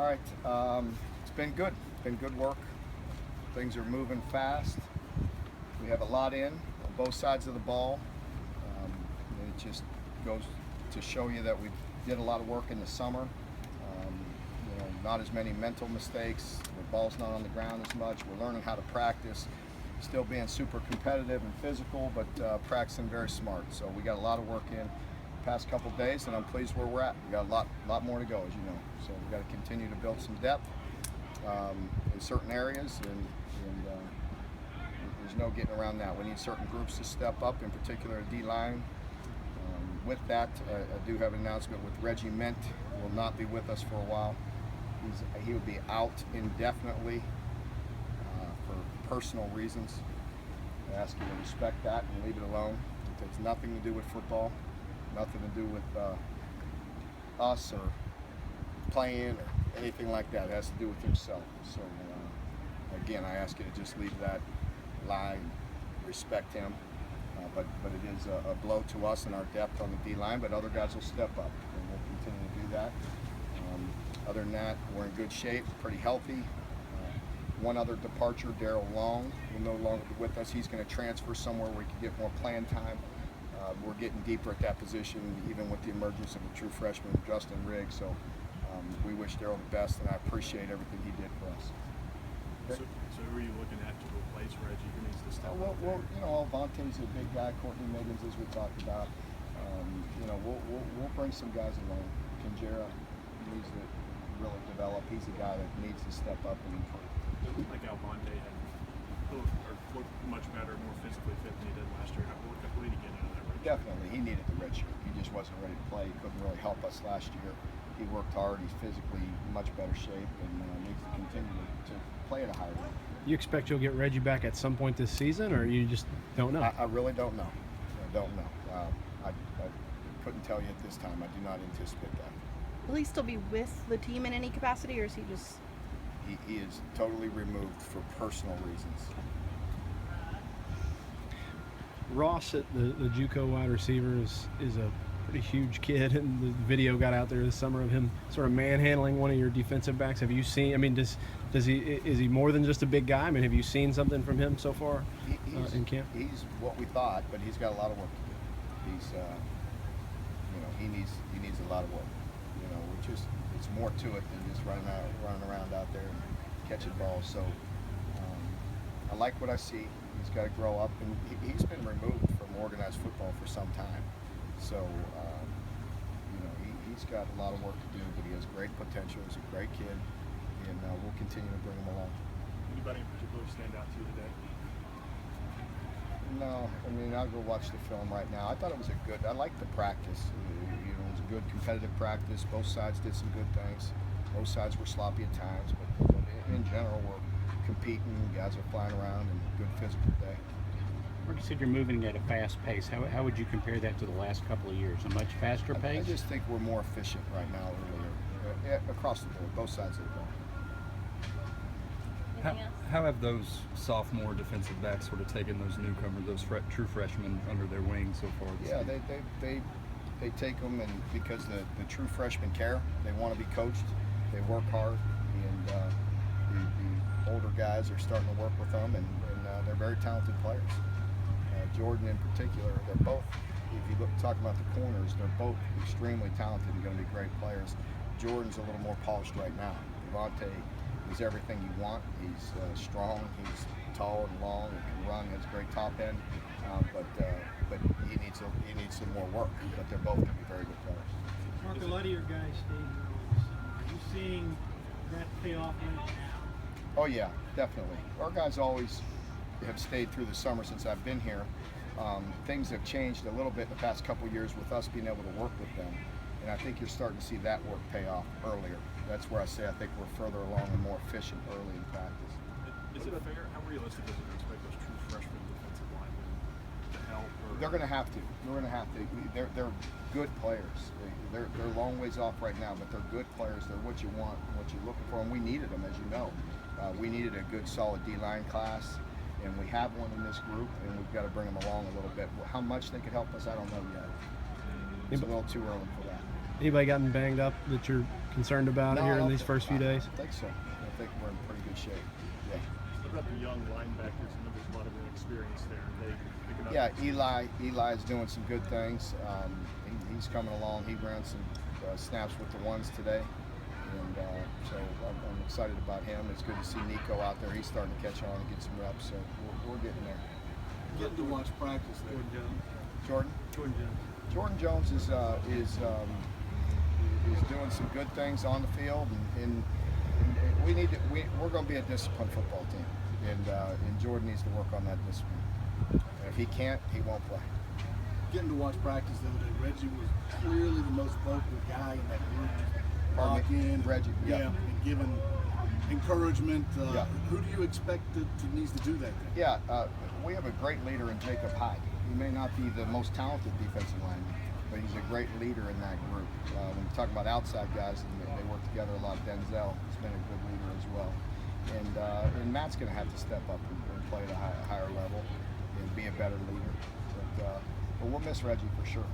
right. It's been good. It's been good work. Things are moving fast. We have a lot in on both sides of the ball. And it just goes to show you that we did a lot of work in the summer. Not as many mental mistakes. The ball's not on the ground as much. We're learning how to practice. Still being super competitive and physical, but practicing very smart. So we got a lot of work in the past couple days, and I'm pleased where we're at. We got a lot more to go, as you know. So we got to continue to build some depth in certain areas, and there's no getting around that. We need certain groups to step up, in particular D-line. With that, I do have an announcement with Reggie Mint. Will not be with us for a while. He will be out indefinitely for personal reasons. I ask you to respect that and leave it alone. It has nothing to do with football, nothing to do with us or playing or anything like that. It has to do with himself. So again, I ask you to just leave that line, respect him. But it is a blow to us and our depth on the D-line, but other guys will step up, and we'll continue to do that. Other than that, we're in good shape, pretty healthy. One other departure, Darryl Long, will no longer be with us. He's going to transfer somewhere where he can get more playing time. We're getting deeper at that position, even with the emergence of a true freshman, Justin Riggs. So we wish Darryl the best, and I appreciate everything he did for us. So who are you looking at to replace Reggie? Who needs to step up? Well, Alvante's a big guy. Courtney Miggins, as we talked about. We'll bring some guys along. Kinjera needs to really develop. He's a guy that needs to step up and improve. It looked like Alvante looked much better, more physically fit than he did last year. What did he get out of that red shirt? Definitely. He needed the red shirt. He just wasn't ready to play. He couldn't really help us last year. He worked hard. He's physically in much better shape and needs to continue to play at a higher level. You expect you'll get Reggie back at some point this season, or you just don't know? I really don't know. I don't know. I couldn't tell you at this time. I do not anticipate that. Will he still be with the team in any capacity, or is he just... He is totally removed for personal reasons. Ross, at the JUCO wide receiver, is a pretty huge kid, and the video got out there this summer of him sort of manhandling one of your defensive backs. Have you seen? I mean, is he more than just a big guy? I mean, have you seen something from him so far in camp? He's what we thought, but he's got a lot of work to do. He's he needs a lot of work. It's more to it than just running around out there and catching balls. So I like what I see. He's got to grow up, and he's been removed from organized football for some time. So he's got a lot of work to do, but he has great potential. He's a great kid, and we'll continue to bring him along. Anybody in particular stand out to you today? No, I mean, I'll go watch the film right now. I thought it was I liked the practice. It was a good competitive practice. Both sides did some good things. Both sides were sloppy at times, but in general, we're competing. Guys are flying around, and good physical day. Mark, you said you're moving at a fast pace. How would you compare that to the last couple of years? A much faster pace? I just think we're more efficient right now earlier, across the board, both sides of the ball. How have those sophomore defensive backs sort of taken those newcomers, those true freshmen, under their wing so far? Yeah, they take them, and because the true freshmen care, they want to be coached, they work hard, and the older guys are starting to work with them, and they're very talented players. Jordan in particular, they're both, if you look talking about the corners, they're both extremely talented and going to be great players. Jordan's a little more polished right now. Devontae is everything you want. He's strong, he's tall and long, and can run, has great top end, but he needs some more work. But they're both going to be very good players. Mark, a lot of your guys stayed here all this summer. Are you seeing that pay off right now? Oh yeah, definitely. Our guys always have stayed through the summer since I've been here. Things have changed a little bit in the past couple of years with us being able to work with them, and I think you're starting to see that work pay off earlier. That's where I say I think we're further along and more efficient early in practice. Is it fair? How realistic is it to expect those true freshman defensive linemen to help? They're going to have to. They're good players. They're a long ways off right now, but they're good players. They're what you want, what you're looking for, and we needed them, as you know. We needed a good, solid D-line class, and we have one in this group, and we've got to bring them along a little bit. How much they could help us, I don't know yet. It's a little too early for that. Anybody gotten banged up that you're concerned about No, I here in don't these think- first few days? I don't think so. I think we're in pretty good shape. Yeah. What about the young linebackers? I know there's a lot of inexperience there. Are they picking up? Yeah, Eli's doing some good things. He's coming along. He ran some snaps with the ones today, and so I'm excited about him. It's good to see Nico out there. He's starting to catch on and get some reps, so we're getting there. Getting to watch practice there. Jordan? Jordan Jones. Jordan Jones is doing some good things on the field, and we're going to be a disciplined football team, and Jordan needs to work on that discipline. If he can't, he won't play. Getting to watch practice the other day, Reggie was clearly the most vocal guy in that group. Pardon Lock me? in, Reggie, yeah. and giving encouragement. Yeah. Who do you expect needs to do that then? Yeah, we have a great leader in Jacob Hyde. He may not be the most talented defensive lineman, but he's a great leader in that group. When you talk about outside guys, and they work together a lot. Denzel has been a good leader as well, and Matt's going to have to step up and play at a higher level and be a better leader. But we'll miss Reggie for sure.